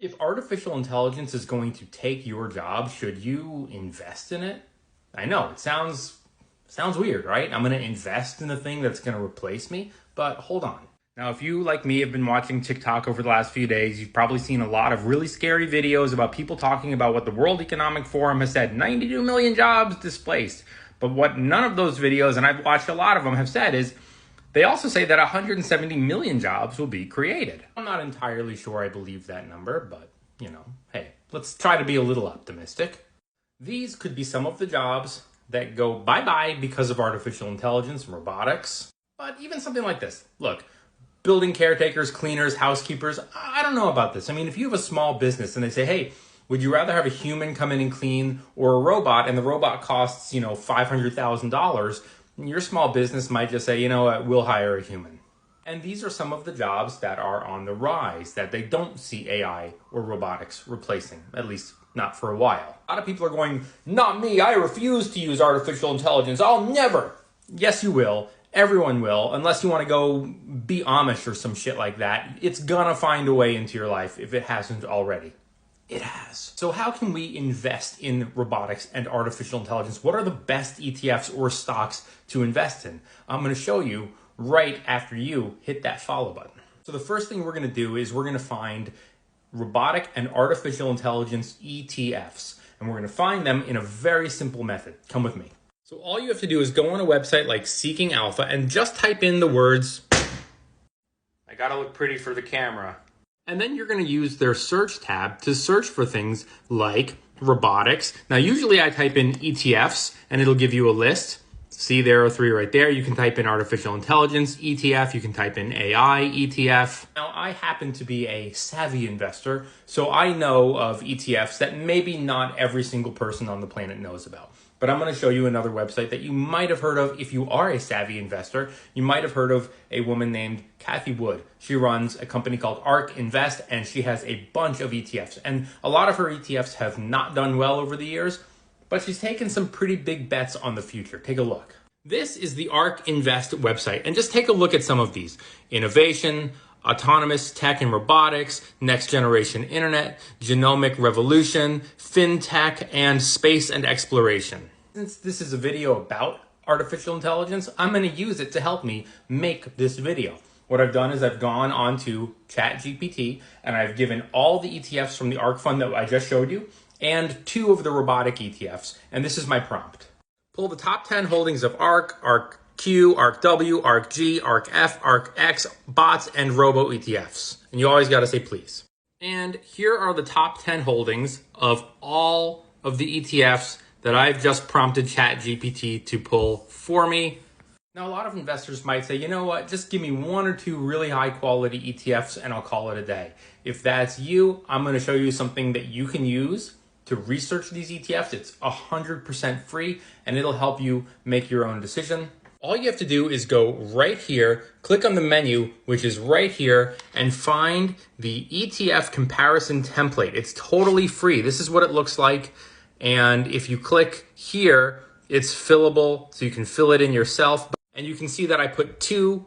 If artificial intelligence is going to take your job, should you invest in it? I know it sounds weird, right? I'm going to invest in the thing that's going to replace me, but hold on. Now, if you, like me, have been watching TikTok over the last few days, you've probably seen a lot of really scary videos about people talking about what the World Economic Forum has said, 92 million jobs displaced. But what none of those videos, and I've watched a lot of them, have said is they also say that 170 million jobs will be created. I'm not entirely sure I believe that number, but, hey, let's try to be a little optimistic. These could be some of the jobs that go bye-bye because of artificial intelligence and robotics. But even something like this. Look, building caretakers, cleaners, housekeepers, I don't know about this. I mean, if you have a small business and they say, hey, would you rather have a human come in and clean or a robot, and the robot costs, $500,000, your small business might just say, you know what, we'll hire a human. And these are some of the jobs that are on the rise that they don't see AI or robotics replacing, at least not for a while. A lot of people are going, not me, I refuse to use artificial intelligence, I'll never. Yes, you will. Everyone will, unless you want to go be Amish or some shit like that. It's gonna find a way into your life if it hasn't already. It has. So how can we invest in robotics and artificial intelligence? What are the best ETFs or stocks to invest in? I'm going to show you right after you hit that follow button. So the first thing we're going to do is we're going to find robotic and artificial intelligence ETFs. And we're going to find them in a very simple method. Come with me. So all you have to do is go on a website like Seeking Alpha and just type in the words, I gotta look pretty for the camera. And then you're going to use their search tab to search for things like robotics. Now, usually I type in ETFs and it'll give you a list. See, there are 3 right there. You can type in artificial intelligence ETF. You can type in AI ETF. Now, I happen to be a savvy investor, so I know of ETFs that maybe not every single person on the planet knows about. But I'm going to show you another website that you might have heard of if you are a savvy investor. You might have heard of a woman named Cathie Wood. She runs a company called ARK Invest, and she has a bunch of ETFs. And a lot of her ETFs have not done well over the years, but she's taken some pretty big bets on the future. Take a look. This is the ARK Invest website, and just take a look at some of these. Innovation, autonomous tech and robotics, next generation internet, genomic revolution, fintech, and space and exploration. Since this is a video about artificial intelligence, I'm going to use it to help me make this video. What I've done is I've gone onto ChatGPT and I've given all the ETFs from the ARK fund that I just showed you and 2 of the robotic ETFs, and this is my prompt. Pull the top 10 holdings of ARK, ARKQ, ARKW, ARKG, ARKF, ARKX, bots, and robo ETFs. And you always got to say please. And here are the top 10 holdings of all of the ETFs that I've just prompted ChatGPT to pull for me. Now, a lot of investors might say, you know what, just give me 1 or 2 really high quality ETFs and I'll call it a day. If that's you, I'm going to show you something that you can use to research these ETFs. It's 100% free and it'll help you make your own decision. All you have to do is go right here, click on the menu, which is right here, and find the ETF comparison template. It's totally free. This is what it looks like. And if you click here, it's fillable, so you can fill it in yourself. And you can see that I put 2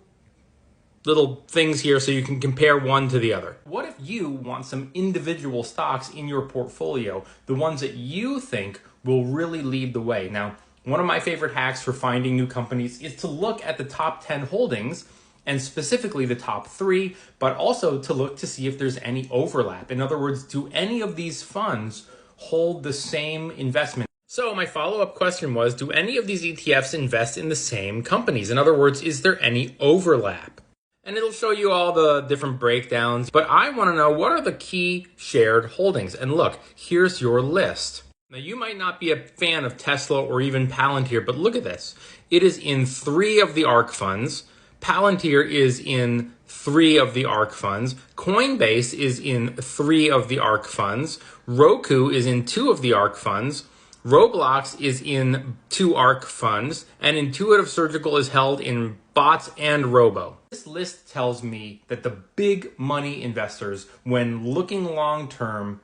little things here so you can compare one to the other. What if you want some individual stocks in your portfolio, the ones that you think will really lead the way? Now, one of my favorite hacks for finding new companies is to look at the top 10 holdings and specifically the top 3, but also to look to see if there's any overlap. In other words, do any of these funds hold the same investment? So my follow-up question was, do any of these ETFs invest in the same companies? In other words, is there any overlap? And it'll show you all the different breakdowns, but I want to know, what are the key shared holdings? And look, here's your list. Now, you might not be a fan of Tesla or even Palantir, but look at this. It is in 3 of the ARK funds. Palantir is in 3 of the ARK funds. Coinbase is in 3 of the ARK funds. Roku is in 2 of the ARK funds. Roblox is in 2 ARK funds, and Intuitive Surgical is held in bots and robo. This list tells me that the big money investors, when looking long term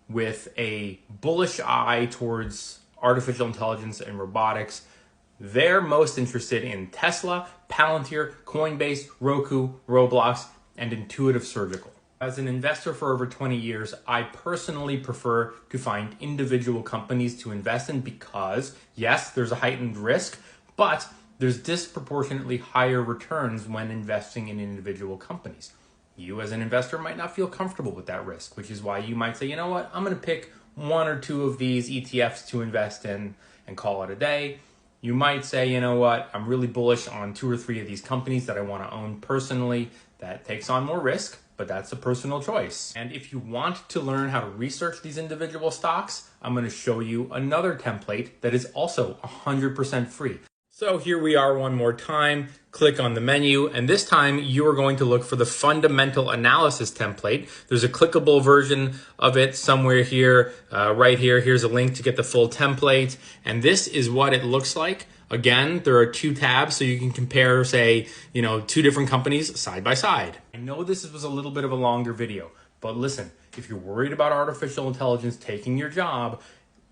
with a bullish eye towards artificial intelligence and robotics, they're most interested in Tesla, Palantir, Coinbase, Roku, Roblox, and Intuitive Surgical. As an investor for over 20 years, I personally prefer to find individual companies to invest in because, yes, there's a heightened risk, but there's disproportionately higher returns when investing in individual companies. You as an investor might not feel comfortable with that risk, which is why you might say, you know what, I'm going to pick one or two of these ETFs to invest in and call it a day. You might say, you know what, I'm really bullish on two or three of these companies that I want to own personally. That takes on more risk, but that's a personal choice. And if you want to learn how to research these individual stocks, I'm going to show you another template that is also 100% free. So here we are one more time. Click on the menu, and this time you are going to look for the fundamental analysis template. There's a clickable version of it somewhere here, right here. Here's a link to get the full template, and this is what it looks like. Again, there are two tabs, so you can compare, say, two different companies side by side. I know this was a little bit of a longer video, but listen, if you're worried about artificial intelligence taking your job,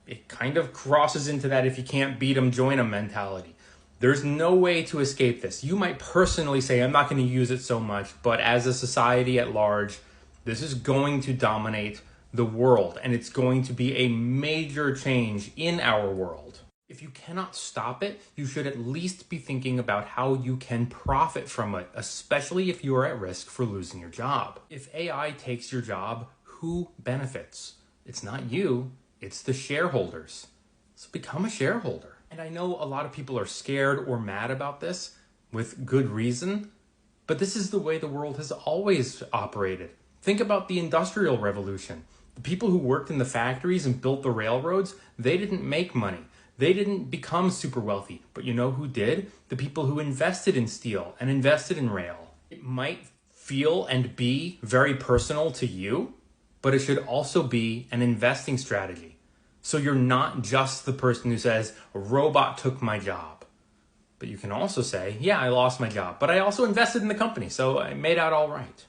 it kind of crosses into that if you can't beat them, join them mentality. There's no way to escape this. You might personally say, I'm not going to use it so much, but as a society at large, this is going to dominate the world, and it's going to be a major change in our world. If you cannot stop it, you should at least be thinking about how you can profit from it, especially if you are at risk for losing your job. If AI takes your job, who benefits? It's not you, it's the shareholders. So become a shareholder. And I know a lot of people are scared or mad about this with good reason, but this is the way the world has always operated. Think about the Industrial Revolution. The people who worked in the factories and built the railroads, they didn't make money. They didn't become super wealthy, but you know who did? The people who invested in steel and invested in rail. It might feel and be very personal to you, but it should also be an investing strategy. So you're not just the person who says, a robot took my job. But you can also say, yeah, I lost my job, but I also invested in the company, so I made out all right.